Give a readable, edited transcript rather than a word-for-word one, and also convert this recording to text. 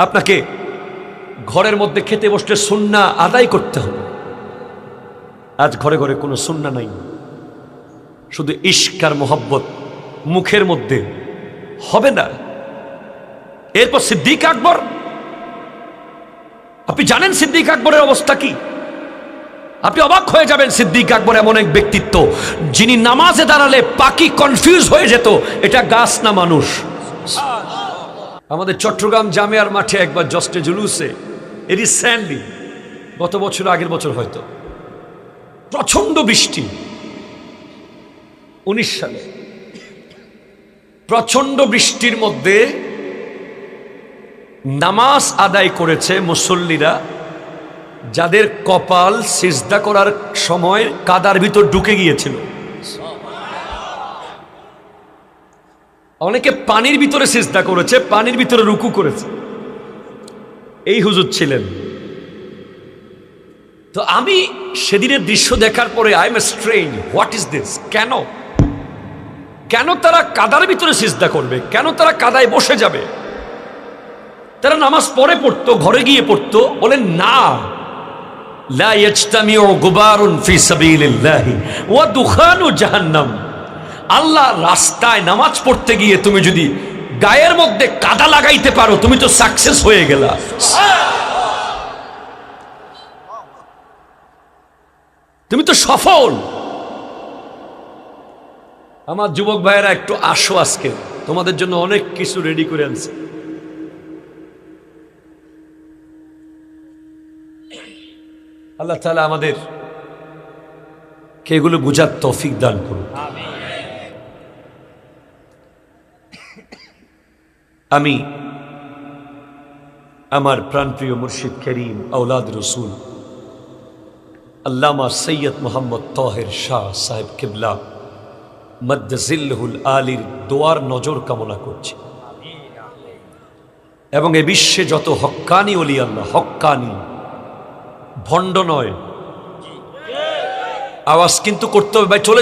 আপনাকে ঘরের মধ্যে খেতে বসলে সুন্নাহ আদায় করতে হবে। আজ ঘরে ঘরে কোনো সুন্নাহ নাই, শুধু ইশক আর মোহাব্বত মুখের মধ্যে, হবে না। এরপর সিদ্দিক আকবর, আপনি জানেন সিদ্দিক আকবরের অবস্থা কি? আপনি অবাক হয়ে যাবেন। সিদ্দিক আকবর এমন এক ব্যক্তিত্ব যিনি নামাজে দাঁড়ালে পাখি কনফিউজ হয়ে যেত এটা গাছ না মানুষ। আমাদের চট্টগ্রাম জামিয়ার মাঠে একবার জস্টে জুলুসে রিসেন্টলি, গত বছর আগের বছর হয়তো, প্রচন্ড বৃষ্টি, 19 সালে প্রচন্ড বৃষ্টির মধ্যে নামাজ আদায় করেছে মুসল্লিরা, যাদের কপাল সিজদা করার সময় কাদার ভিতর ঢুকে গিয়েছিল। অনেকে পানির ভিতরে সিজদা করেছে, পানির ভিতরে রুকু করেছে। এই হুজুর ছিলেন। তো আমি সেদিনের দৃশ্য দেখার পরে I am strange, what is this? কেন কেন তারা কাদার ভিতরে সিজদা করবে? কেন তারা কাদায় বসে যাবে? তারা নামাজ পড়ে পড়তো, ঘরে গিয়ে পড়তো। বলেন না, লা ইয়াজতামিউ গুবারুন ফি সাবিলিল্লাহি ওয়া দুখানু জাহান্নাম। আল্লাহ রাস্তায় নামাজ পড়তে গিয়ে তুমি যদি গায়ের মধ্যে কাদা লাগাইতে পারো, তুমি তো সাকসেস হয়ে গেলা। তুমি তো সফল। আমার যুবক ভাইয়েরা একটু আসো, আজকে তোমাদের জন্য অনেক কিছু রেডি করে আনছে। আল্লাহ তাআলা আমাদের কে এগুলো বুঝার তৌফিক দান করুন। আমি আমার প্রাণপ্রিয় মুর্শিদ করিম আওলাদ রসুল আল্লামা সৈয়দ মোহাম্মদ তাহের শাহ সাহেব কিবলা মদ্দজিল্লুল আলীর দোয়ার নজর কামনা করছি, এবং এ বিশ্বে যত হক্কানি ওলি আল্লাহ, হক্কানি, ভণ্ড নয়, আওয়াজ কিন্তু করতে হবে ভাই, চলে